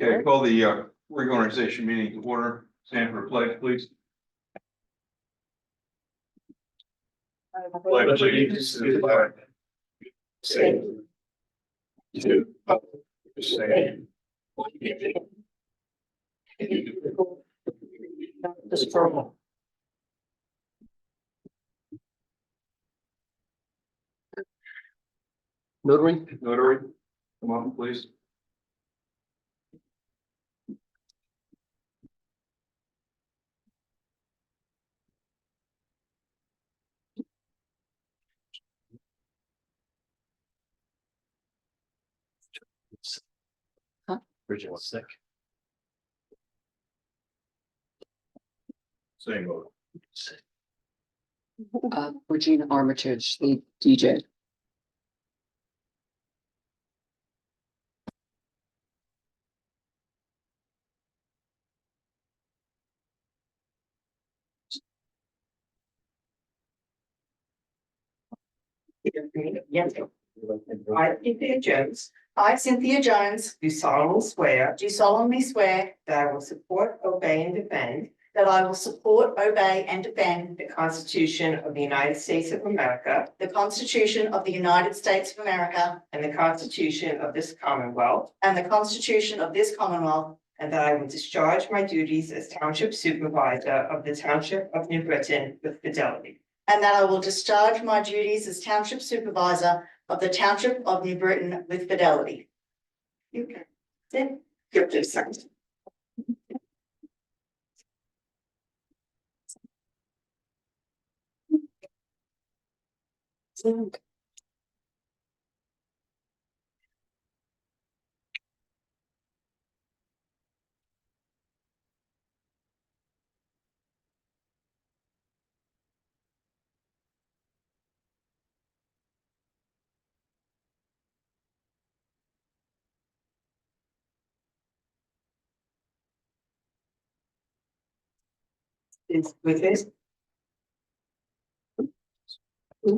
Okay, call the reorganization meeting to order. Stand for pledge, please. Pledge allegiance to the flag. State. To the same. This purple. Notary, come on, please. Bridget was sick. Same vote. Regina Armitage, the DJ. Yes. I, Cynthia Jones. I, Cynthia Jones. Do solemnly swear. Do solemnly swear. That I will support, obey, and defend. That I will support, obey, and defend. The Constitution of the United States of America. The Constitution of the United States of America. And the Constitution of this Commonwealth. And the Constitution of this Commonwealth. And that I will discharge my duties as Township Supervisor of the Township of New Britain with fidelity. And that I will discharge my duties as Township Supervisor of the Township of New Britain with fidelity. You can then give this sentence. Is with this. I,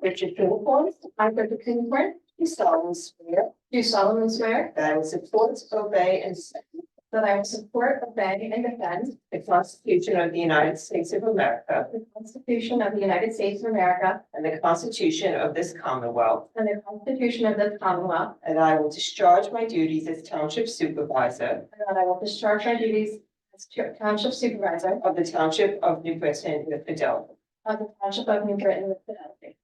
Richard Phillips, I, Richard Kingsbury, do solemnly swear that I will support, obey, and defend. That I will support, obey, and defend the Constitution of the United States of America. The Constitution of the United States of America. And the Constitution of this Commonwealth. And the Constitution of this Commonwealth. And I will discharge my duties as Township Supervisor. And that I will discharge my duties as Township Supervisor. Of the Township of New Britain with fidelity. Of the Township of New Britain with fidelity.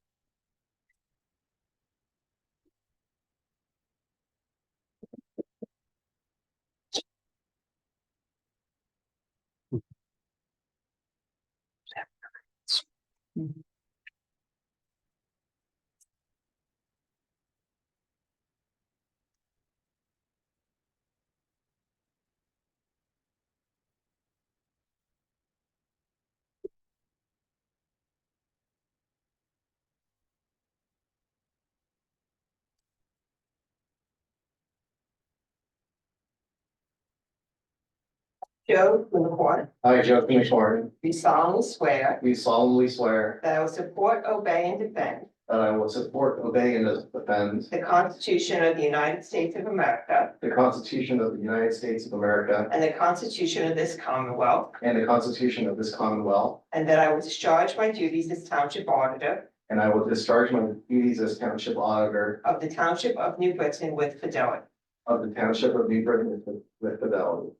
Joe Unicorn, I, Joe Kingsbury, do solemnly swear do solemnly swear that I will support, obey, and defend that I will support, obey, and defend the Constitution of the United States of America the Constitution of the United States of America and the Constitution of this Commonwealth, and the Constitution of this Commonwealth, and that I will discharge my duties as Township Auditor and I will discharge my duties as Township Auditor of the Township of New Britain with fidelity. of the Township of New Britain with fidelity.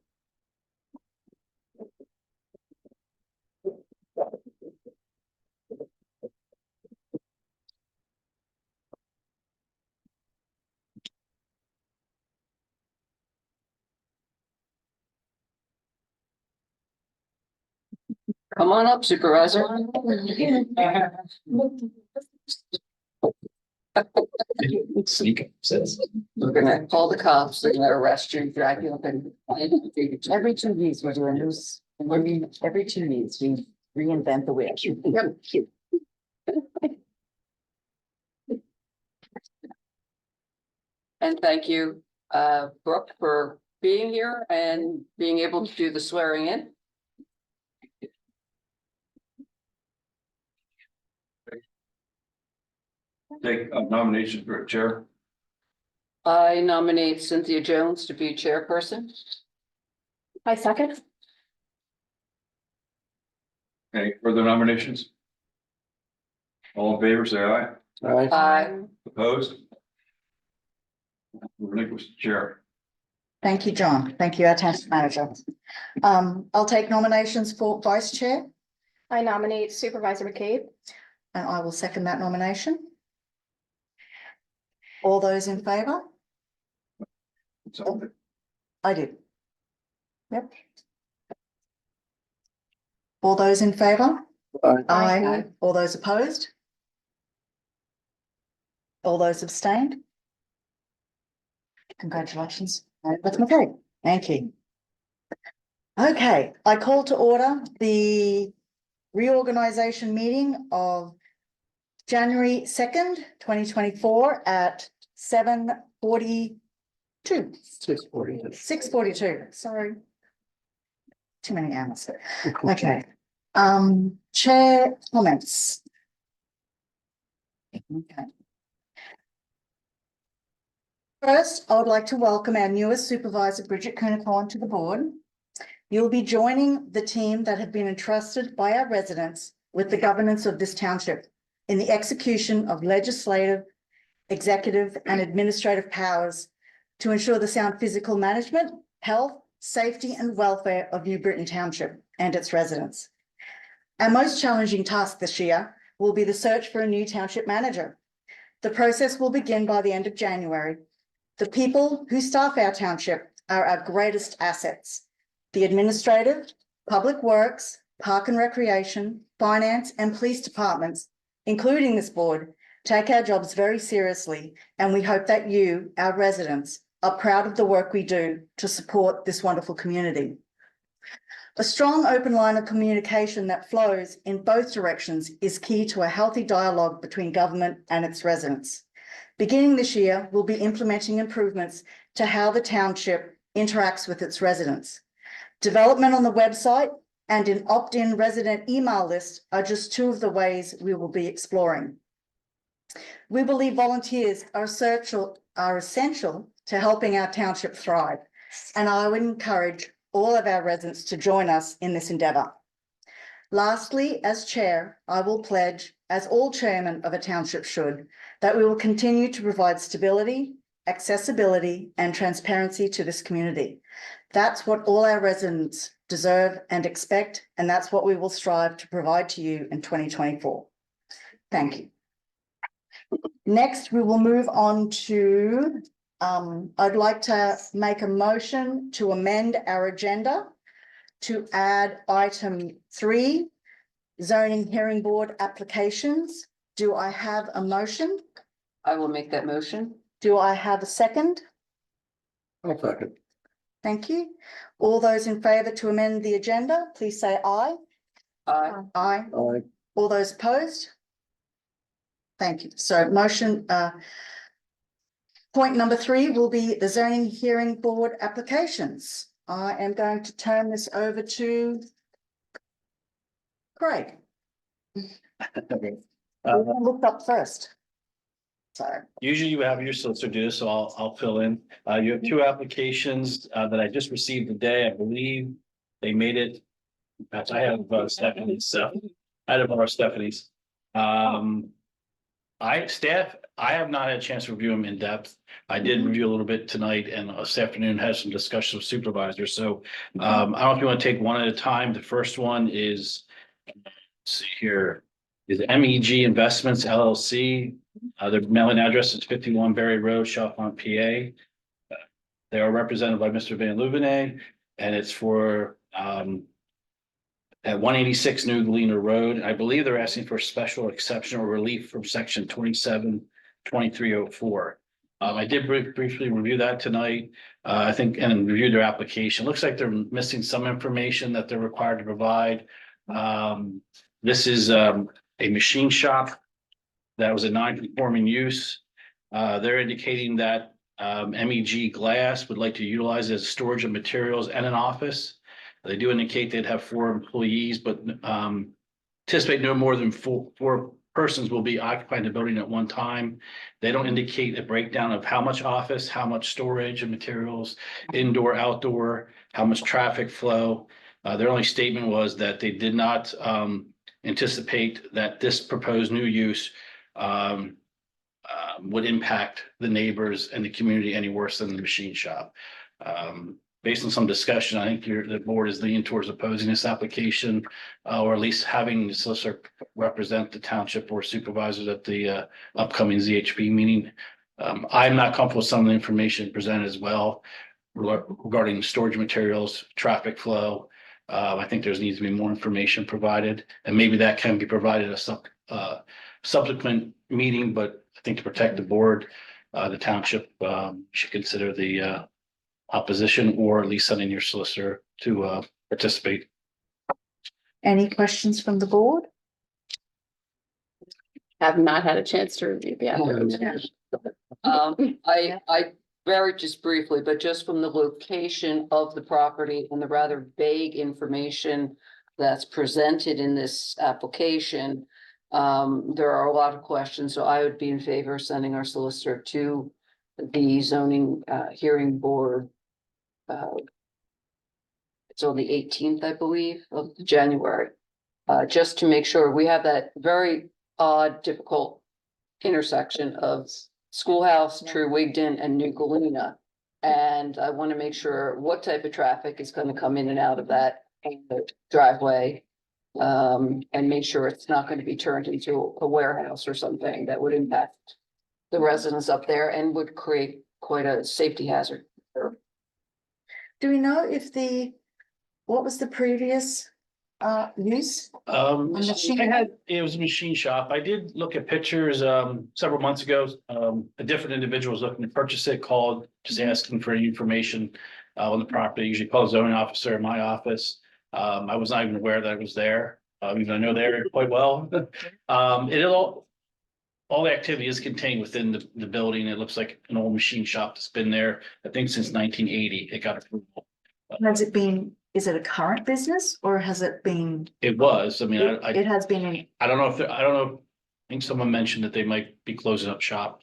Come on up, Supervisor. Sneak says. We're gonna call the cops, they're gonna arrest you, drag you up and. Every 2 weeks, we're doing this, every 2 weeks, we reinvent the wheel. Yep. And thank you, Brooke, for being here and being able to do the swearing in. take nominations for chair. I nominate Cynthia Jones to be chairperson. I second. Any further nominations? All in favor, say aye. Aye. Opposed? Relinquish the chair. Thank you, John. Thank you, our township manager. I'll take nominations for vice chair, I nominate Supervisor McCabe. and I will second that nomination. All those in favor? So, I did. Yep. All those in favor? Aye. Aye. All those opposed? All those abstained? Congratulations, Elizabeth McCabe. Thank you. Okay, I call to order the reorganization meeting of January 2nd, 2024 at 7:42. 6:42, sorry. Too many hours. Okay, chair comments. Okay. First, I would like to welcome our newest supervisor, Bridget Kunakorn, to the board. You'll be joining the team that have been entrusted by our residents with the governance of this township in the execution of legislative, executive, and administrative powers to ensure the sound physical management, health, safety, and welfare of New Britain Township and its residents. Our most challenging task this year will be the search for a new township manager. The process will begin by the end of January. The people who staff our township are our greatest assets. The administrative, public works, park and recreation, finance, and police departments, including this board, take our jobs very seriously, and we hope that you, our residents, are proud of the work we do to support this wonderful community. A strong open line of communication that flows in both directions is key to a healthy dialogue between government and its residents. Beginning this year, we'll be implementing improvements to how the township interacts with its residents. Development on the website and an opt-in resident email list are just two of the ways we will be exploring. We believe volunteers are essential to helping our township thrive, and I would encourage all of our residents to join us in this endeavour. Lastly, as chair, I will pledge, as all chairmen of a township should, that we will continue to provide stability, accessibility, and transparency to this community. That's what all our residents deserve and expect, and that's what we will strive to provide to you in 2024. Thank you. Next, we will move on to, I'd like to make a motion to amend our agenda to add item 3, zoning hearing board applications. Do I have a motion? I will make that motion. Do I have a second? I'll second. Thank you. All those in favour to amend the agenda, please say aye. Aye. Aye. Aye. All those opposed? Thank you. So motion, point number 3 will be the zoning hearing board applications. I am going to turn this over to Craig. Looked up first. So, Usually you have your solicitor do this, so I'll fill in. You have 2 applications that I just received today. I believe they made it. Perhaps I have Stephanie's, I have our Stephanie's. I have not had a chance to review them in depth. I did review a little bit tonight and this afternoon had some discussions with supervisors. So I don't know if you want to take one at a time. The first one is, let's see here, is MEG Investments LLC. Their mailing address is 51 Berry Road, Chalfont, PA. They are represented by Mr. Van Louvenet, and it's for at 186 New Galena Road. I believe they're asking for special exception or relief from section 272304. I did briefly review that tonight, I think, and review their application. Looks like they're missing some information that they're required to provide. This is a machine shop that was a non-conforming use. They're indicating that MEG Glass would like to utilize it as storage of materials and an office. They do indicate they'd have 4 employees, but anticipate no more than four persons will be occupying the building at one time. They don't indicate a breakdown of how much office, how much storage and materials, indoor, outdoor, how much traffic flow. Their only statement was that they did not anticipate that this proposed new use would impact the neighbors and the community any worse than the machine shop. Based on some discussion, I think the board is leaning towards opposing this application, or at least having the solicitor represent the township or supervisors at the upcoming ZHP meeting. I'm not comfortable with some of the information presented as well regarding storage materials, traffic flow. I think there's needs to be more information provided, and maybe that can be provided a subsequent meeting, but I think to protect the board, the township should consider the opposition, or at least sending your solicitor to participate. Any questions from the board? Have not had a chance to review the application. I very just briefly, but just from the location of the property and the rather vague information that's presented in this application, there are a lot of questions, so I would be in favor of sending our solicitor to the zoning hearing board. It's on the 18th, I believe, of January. Just to make sure we have that very odd, difficult intersection of Schoolhouse, True Wigton, and New Galena. And I want to make sure what type of traffic is going to come in and out of that driveway. And make sure it's not going to be turned into a warehouse or something that would impact the residents up there and would create quite a safety hazard. Do we know if what was the previous use? It was a machine shop. I did look at pictures several months ago. A different individual was looking to purchase it, called, just asking for any information on the property. Usually call the zoning officer in my office. I was not even aware that I was there, even though I know the area quite well. All the activity is contained within the building. It looks like an old machine shop that's been there, I think, since 1980. It got approval. Is it a current business or has it been? It was, I mean, It has been, I don't know if, I don't know, I think someone mentioned that they might be closing up shop.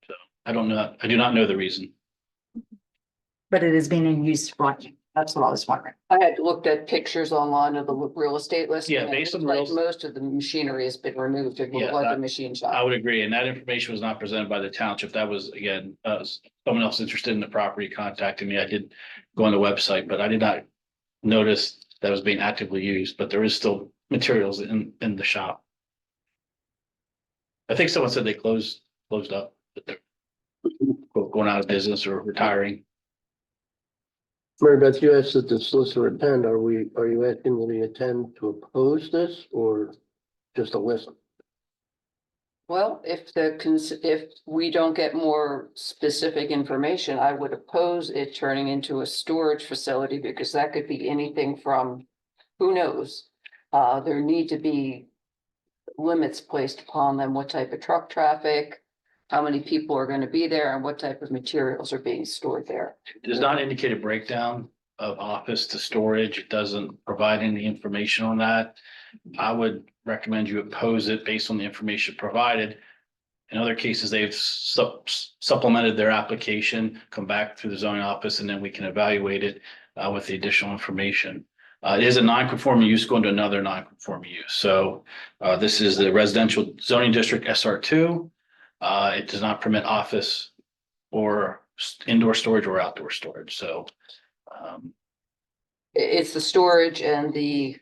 So I don't know, I do not know the reason. but it has been in use, right? That's what I was wondering. I had looked at pictures online of the real estate listing. Yeah, and it based on looked like real- most of the machinery has been removed. It Yeah, looked like a that- machine I shop. would agree, and that information was not presented by the township. That was, again, someone else interested in the property contacted me. I did go on the website, but I did not notice that was being actively used, but there is still materials in the shop. I think someone said they closed up, but they're going out of business or retiring. Mary Beth, you asked that the solicitor attend. Are you asking will he attend to oppose this or just to listen? Well, if we don't get more specific information, I would oppose it turning into a storage facility, because that could be anything from, who knows? There need to be limits placed upon them, what type of truck traffic, how many people are going to be there, and what type of materials are being stored there. It does not indicate a breakdown of office to storage. It doesn't provide any information on that. I would recommend you oppose it based on the information provided. In other cases, they've supplemented their application, come back through the zoning office, and then we can evaluate it with the additional information. It is a non-conforming use going to another non-conforming use. So this is the residential zoning district SR2. It does not permit office or indoor storage or outdoor storage. So It's the storage and the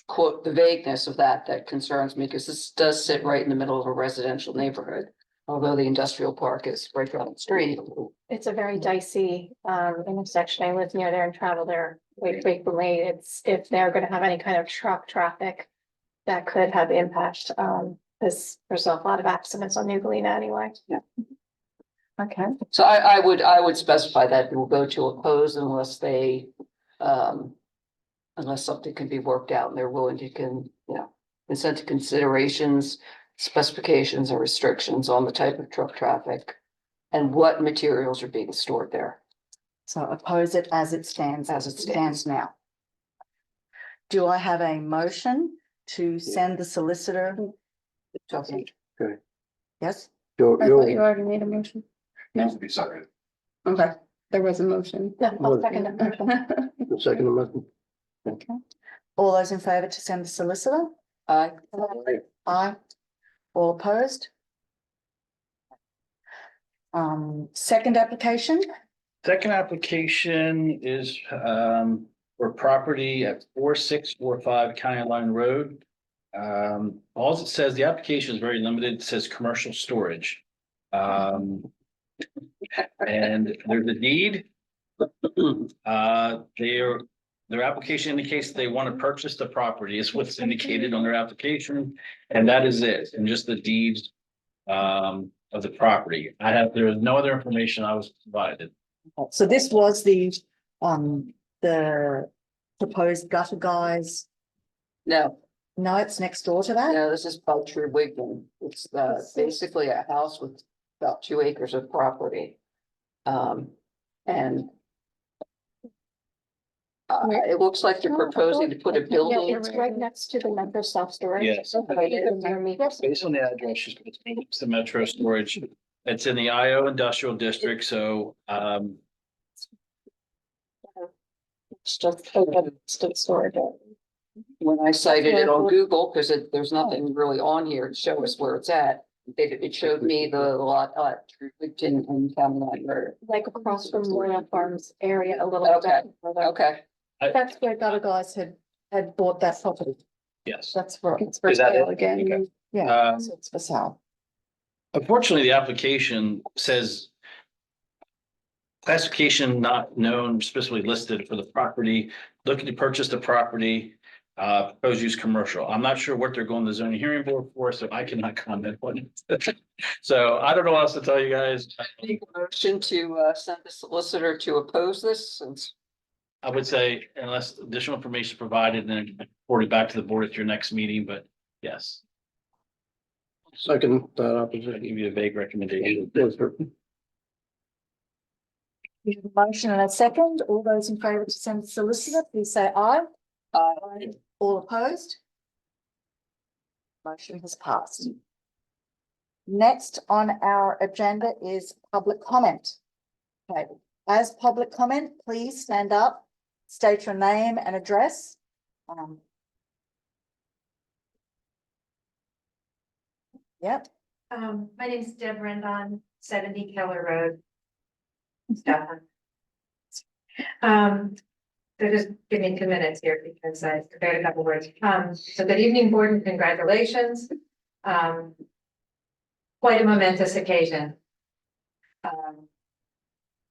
quote, the vagueness of that concerns me, because this does sit right in the middle of a residential neighborhood. Although the industrial park is right down the street. It's a very dicey intersection. I live near there and travel there quite frequently. It's, if they're gonna have any kind of truck traffic, that could have impact. There's a lot of accidents on New Galena anyway. Okay. So I would specify that we'll go to oppose unless they, unless something can be worked out and they're willing to consent to considerations, specifications or restrictions on the type of truck traffic and what materials are being stored there. So oppose it as it stands now. Do I have a motion to send the solicitor, Talking. yes? You're, I thought you you're, already made a motion. Needs to be seconded. Okay, there was a motion. Yeah, I'll second that motion. the second amendment. Okay. All those in favor to send the solicitor? Aye. Aye. All opposed? Second application, Second application is for property at 4645 County Line Road. All it says, the application is very limited. It says commercial storage. And there's a deed. Their application indicates that they want to purchase the property is what's indicated on their application. And that is it, and just the deeds of the property. There is no other information I was provided. so this was the proposed gutter guys. No, No, it's next door to that. no, this is about True Wigton. It's basically a house with about 2 acres of property. And it looks like they're proposing to put a Yeah, building. it's right next to the Metro self-storage. Yes. Near me. Based on the address, it's the Metro Storage. It's in the IO Industrial District, so It's just open, still storage. When I cited it on Google, because there's nothing really on here to show us where it's at. It showed me the lot at True Wigton and County Line Road. Like across from Royal Farms area a little bit. Okay. further. Okay, That's where gutter guys had bought that property. yes. That's right. It's for Is that sale it? again. Okay. Yeah, so it's for sale. Unfortunately, the application says classification not known, specifically listed for the property, looking to purchase the property, proposed use commercial. I'm not sure what they're going to zoning hearing board for, so I cannot comment on it. So I don't know what else to tell you guys. make a motion to send the solicitor to oppose this since. I would say unless additional information is provided, then report it back to the board at your next meeting, but yes, Second, that I'll opposition. give you a vague recommendation. Yes, sir. We have a motion and a second. All those in favor to send the solicitor, please say aye. All opposed? Motion has passed. Next on our agenda is public comment. Okay, as public comment, please stand up, state your name and address. Yep, My name is Deb Rendon, 70 Keller Road. Stefan. So just give me 2 minutes here because I prepared a couple words. So good evening, board, and congratulations. Quite a momentous occasion.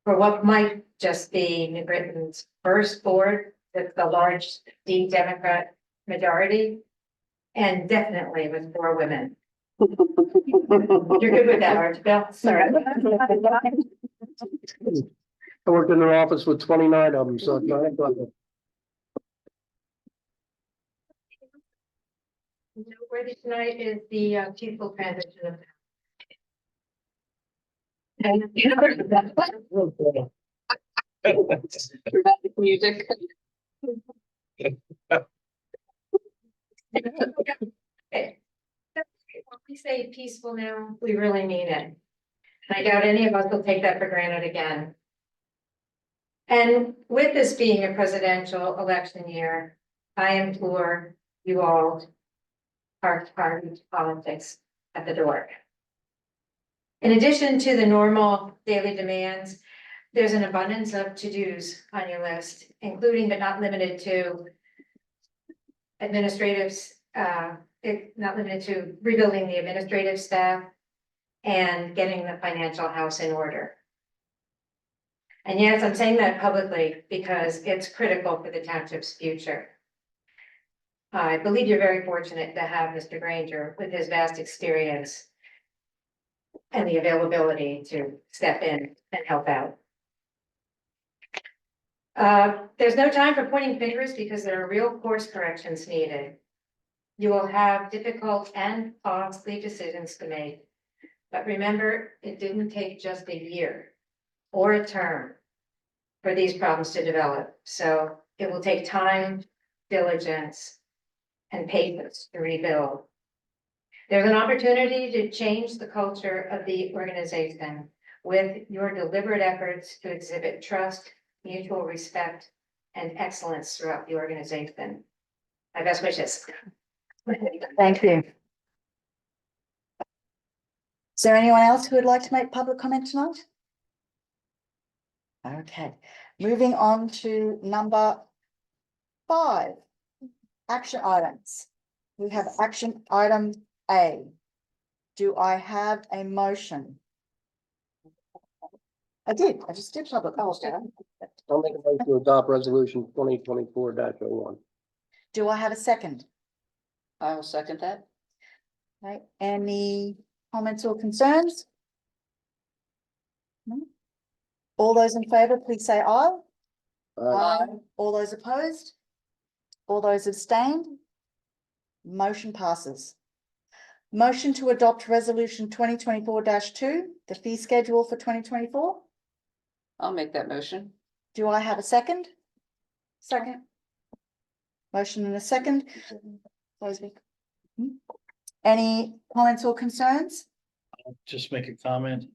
For what might just be New Britain's first board with the large, deep Democrat majority. And definitely with 4 women. You're good with that, aren't you, Bill? Sorry. I worked in their office with 29 of them, so it's not a problem. Noteworthy tonight is the peaceful transition of. Dramatic music. Okay. When we say peaceful now, we really mean it. And I doubt any of us will take that for granted again. And with this being a presidential election year, I implore you all park party politics at the door. In addition to the normal daily demands, there's an abundance of to-dos on your list, including but not limited to administratives, not limited to rebuilding the administrative staff and getting the financial house in order. And yes, I'm saying that publicly because it's critical for the township's future. I believe you're very fortunate to have Mr. Granger with his vast experience and the availability to step in and help out. There's no time for pointing fingers because there are real course corrections needed. You will have difficult and costly decisions to make. But remember, it didn't take just a year or a term for these problems to develop. So it will take time, diligence, and patience to rebuild. There's an opportunity to change the culture of the organization with your deliberate efforts to exhibit trust, mutual respect, and excellence throughout the organization. My best wishes. Thank you. Is there anyone else who would like to make public comment tonight? Okay, moving on to number 5, action items. We have action item A. Do I have a motion? I just did public. Oh, okay. I'll make a motion to adopt resolution 2024-01. Do I have a second? I will second that. Okay, any comments or concerns? No? All those in favor, please say aye. Aye. All those opposed? All those abstained? Motion passes. Motion to adopt resolution 2024-2, the fee schedule for 2024. I'll make that motion. Do I have a second? Second. Motion and a second. Closing. Any comments or concerns? Just make a comment.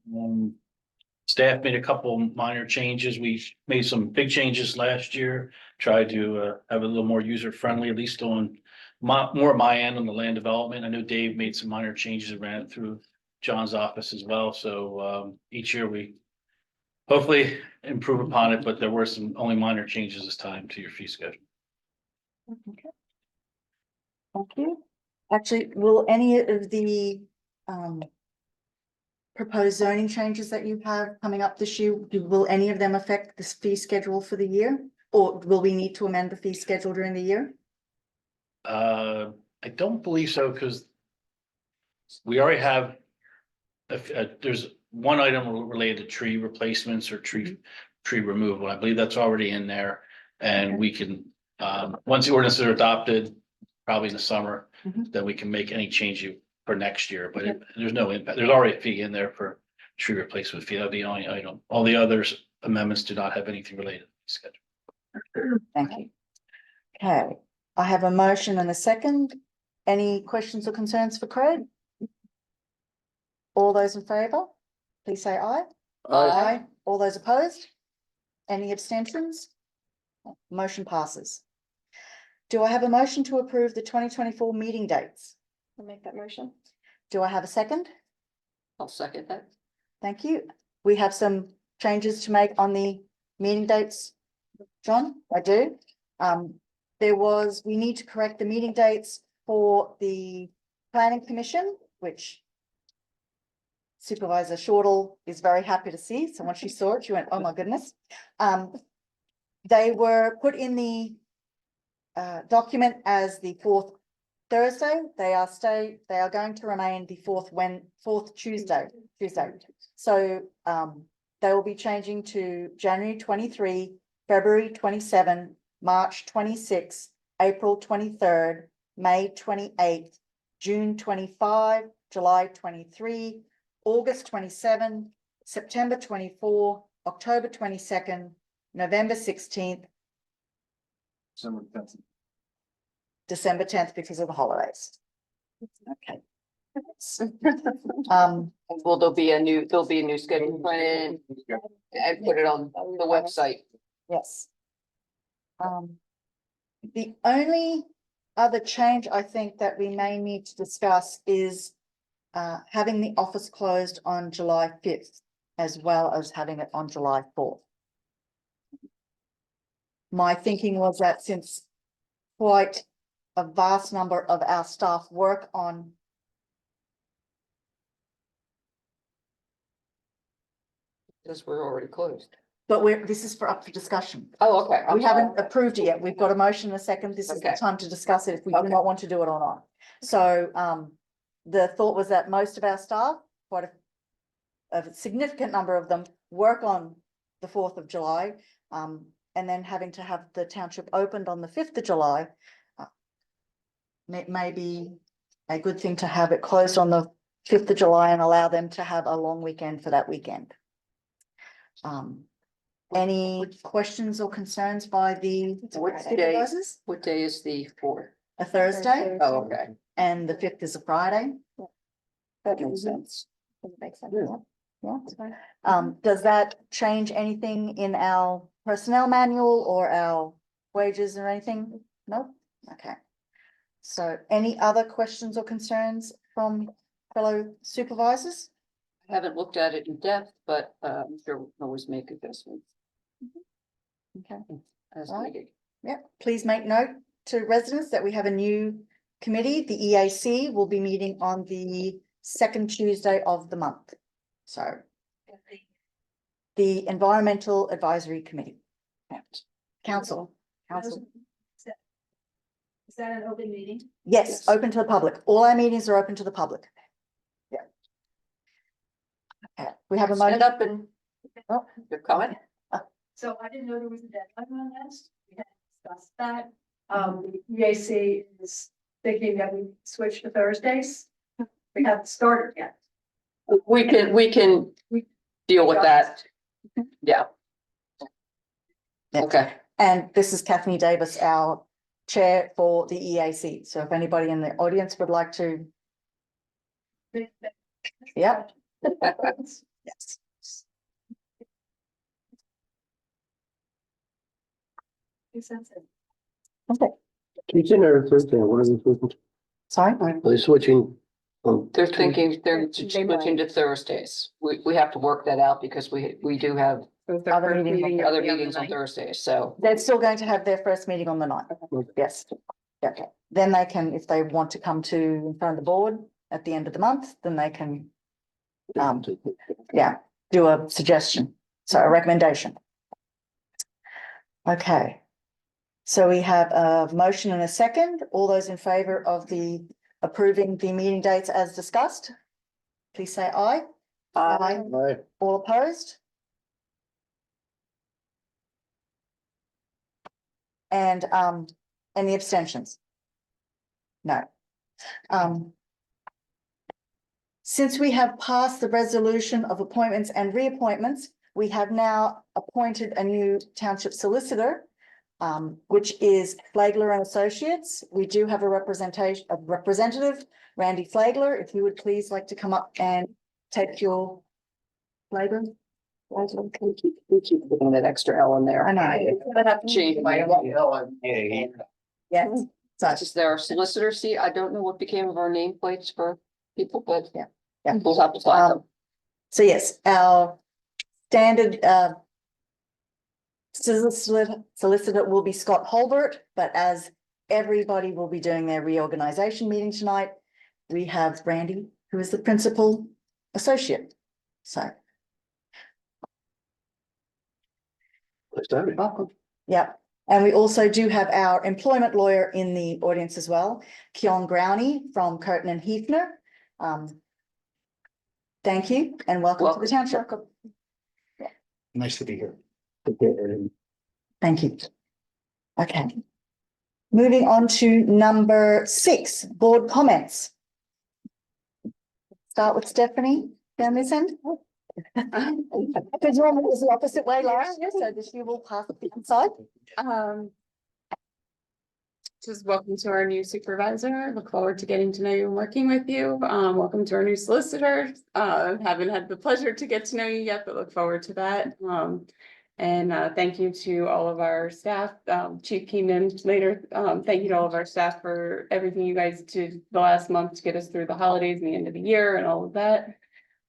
Staff made a couple minor changes. We made some big changes last year. Tried to have a little more user friendly, at least on more of my end on the land development. I know Dave made some minor changes and ran it through John's office as well. So each year we hopefully improve upon it, but there were some only minor changes this time to your fee schedule. Okay. Thank you. Actually, will any of the proposed zoning changes that you have coming up this year, will any of them affect this fee schedule for the year? Or will we need to amend the fee schedule during the year? I don't believe so, because we already have, there's one item related to tree replacements or tree removal. I believe that's already in there. And we can, once the ordinances are adopted, probably in the summer, then we can make any change for next year, but there's no impact. There's already a fee in there for tree replacement fee. That'd be the only item. All the others amendments do not have anything related to the schedule. Thank you. Okay, I have a motion and a second. Any questions or concerns for Craig? All those in favor, please say aye. Aye. All those opposed? Any abstentions? Motion passes. Do I have a motion to approve the 2024 meeting dates? I'll make that motion. Do I have a second? I'll second that. Thank you. We have some changes to make on the meeting dates. John, I do. We need to correct the meeting dates for the planning commission, which Supervisor Shortall is very happy to see. So when she saw it, she went, oh my goodness. They were put in the document as the 4th Thursday. They are going to remain the 4th Tuesday. So they will be changing to January 23, February 27, March 26, April 23rd, May 28th, June 25, July 23, August 27, September 24, October 22nd, November 16th, December 10th because of the holidays. Okay. Well, there'll be a new schedule printed and put it on the website. Yes. The only other change I think that we may need to discuss is having the office closed on July 5th, as well as having it on July 4th. My thinking was that since quite a vast number of our staff work on Because we're already closed. but this is up for discussion. Oh, okay. We haven't approved it yet. We've got a motion and a second. This is the Okay. time to discuss it if we do Okay. not want to do it or not. So the thought was that most of our staff, quite a significant number of them, work on the 4th of July. And then having to have the township opened on the 5th of July. May be a good thing to have it closed on the 5th of July and allow them to have a long weekend for that weekend. Any questions or concerns by the What day? supervisors? What day is the 4th? a Thursday, Oh, okay, and the 5th is a Friday. that makes sense. Does it make sense? Yeah. Yeah. That's fine. Does that change anything in our personnel manual or our wages or anything? No? Okay. So any other questions or concerns from fellow supervisors? I haven't looked at it in depth, but I'm sure we can always make adjustments Okay. as Right. needed. Yeah, please make note to residents that we have a new committee. The EAC will be meeting on the second Tuesday of the month. So the Environmental Advisory Committee. Council. Is that an open meeting? Yes, Yes. open to the public. All our meetings are open to the public. Yeah. Okay, we have a Stand motion. up and, Oh. your comment? So I didn't know there was a deadline on this. We had discussed that. The EAC is thinking that we switch to Thursdays. We haven't started yet. We can deal with that. Yeah. Yeah. Okay, And this is Kathleen Davis, our chair for the EAC. So if anybody in the audience would like to, yeah. Yes. Okay, Tuesday or Thursday, what are they switching to? sorry. Are they switching? they're thinking they're They switching to Thursdays. We have to work that out because we do have So it's their Other first meetings on- meeting other will be on the meetings on ninth. Thursdays, so. They're still going to have their first meeting on the ninth. Yes. Okay, then they can, if they want to come to in front of the board at the end of the month, then they can, yeah, do a suggestion, so a recommendation. Okay. So we have a motion and a second. All those in favor of the approving the meeting dates as discussed? Please say aye. Aye. Aye. All opposed? And any abstentions? No. Since we have passed the resolution of appointments and reappointments, we have now appointed a new township solicitor, which is Flagler and Associates. We do have a representative, Randy Flagler, if you would please like to come up and take your Flagler. We keep putting that extra L in there. I know. I have to change my. Yes, so, Is there a solicitor seat? I don't know what became of our nameplates for people, but yeah. we'll have to find them. So yes, our standard solicitor will be Scott Holbert, but as everybody will be doing their reorganization meeting tonight, we have Randy, who is the principal associate. So, Let's start it. welcome. Yeah, and we also do have our employment lawyer in the audience as well, Keon Growney from Curtin and Hefner. Thank you and welcome to the township. Nice to be here. Thank you. Okay. Moving on to number 6, board comments. Start with Stephanie down this end. Because normally it's the opposite way, Laura, so that she will pass the inside. Just welcome to our new supervisor. Look forward to getting to know you and working with you. Welcome to our new solicitor. Haven't had the pleasure to get to know you yet, but look forward to that. And thank you to all of our staff, Chief Keenan later. Thank you to all of our staff for everything you guys did the last month to get us through the holidays and the end of the year and all of that.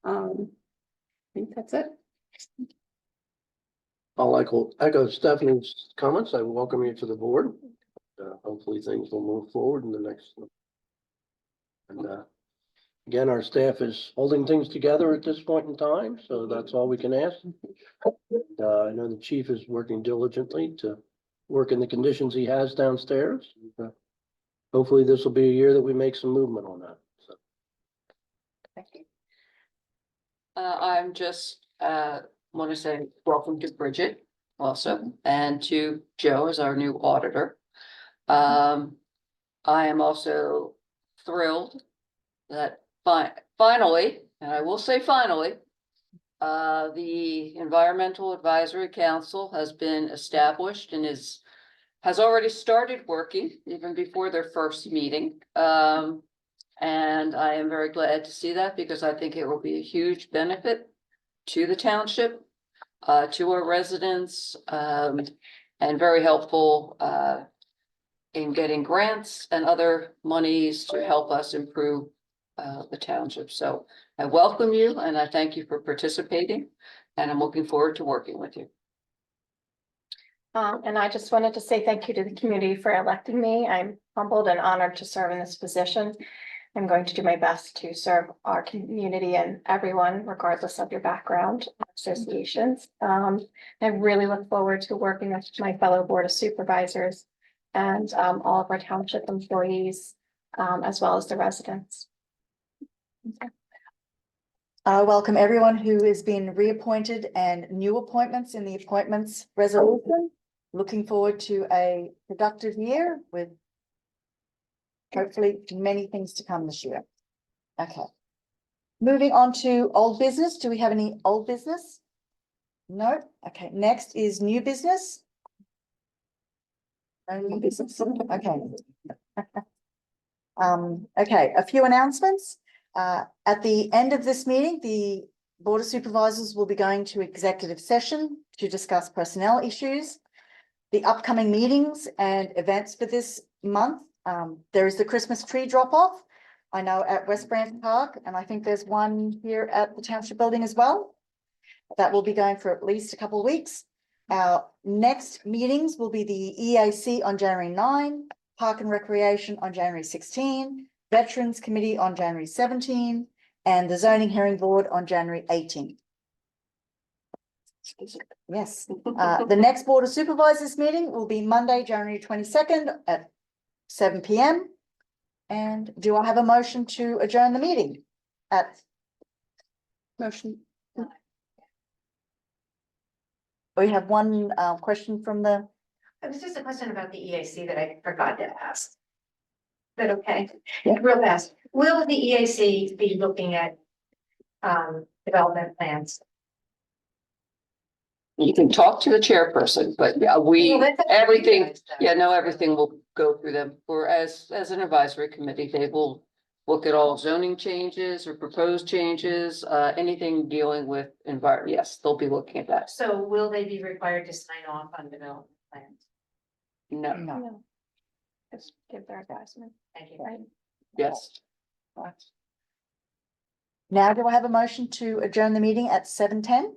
I think that's it. I'll echo Stephanie's comments. I welcome you to the board. Hopefully things will move forward in the next. And again, our staff is holding things together at this point in time, so that's all we can ask. I know the chief is working diligently to work in the conditions he has downstairs. Hopefully this will be a year that we make some movement on that. So. Thank you. I'm just want to say welcome to Bridget also, and to Joe as our new auditor. I am also thrilled that finally, and I will say finally, the Environmental Advisory Council has been established and is has already started working even before their first meeting. And I am very glad to see that because I think it will be a huge benefit to the township, to our residents, and very helpful, in getting grants and other monies to help us improve, the township. So I welcome you and I thank you for participating, and I'm looking forward to working with you. And I just wanted to say thank you to the community for electing me. I'm humbled and honored to serve in this position. I'm going to do my best to serve our community and everyone, regardless of your background, associations. I really look forward to working with my fellow Board of Supervisors and all of our township employees, as well as the residents. I welcome everyone who has been reappointed and new appointments in the appointments resolution. Looking forward to a productive year with hopefully many things to come this year. Okay. Moving on to old business. Do we have any old business? No. Okay, next is new business. No new business. Okay. Okay, a few announcements. At the end of this meeting, the Board of Supervisors will be going to executive session to discuss personnel issues. The upcoming meetings and events for this month. There is the Christmas tree drop off. I know at West Branch Park, and I think there's one here at the Township Building as well. That will be going for at least a couple of weeks. Our next meetings will be the EAC on January 9, Park and Recreation on January 16, Veterans Committee on January 17, and the Zoning Hearing Board on January 18. Yes, the next Board of Supervisors meeting will be Monday, January 22nd at 7 p.m. And do I have a motion to adjourn the meeting? Motion. We have one question from the, It was just a question about the EAC that I forgot to ask. Is that okay? Yeah. Real fast. Will the EAC be looking at development plans? You can talk to the chairperson, but yeah, Well, that's up to you everything, guys, though. yeah, no, everything will go through them. Or as an advisory committee, they will look at all zoning changes or proposed changes, anything dealing with environment. Yes, they'll be looking at that. So will they be required to sign off on development plans? No, no, No. Just give their advisement, Thank you. right? yes. now do I have a motion to adjourn the meeting at 7:10?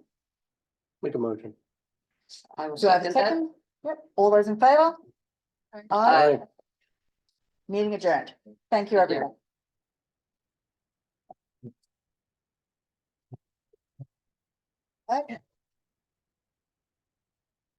Make a motion. I will Do I have a second that. second? Yep, all those in favor? Aye. Meeting adjourned. Thank you, everyone. Okay.